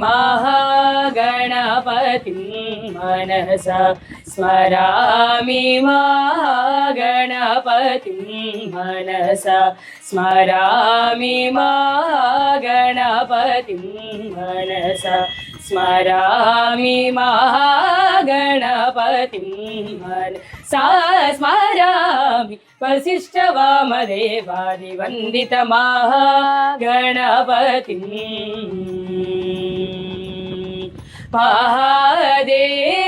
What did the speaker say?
महागणपतिं मनसा स्मरामि महागणपतिं मनसा स्मरामि महागणपतिं मनसा स्मरामि महागणपतिं मनसा स्मरामि वसिष्ठवामदेवादिवन्दित महागणपतिं महादेव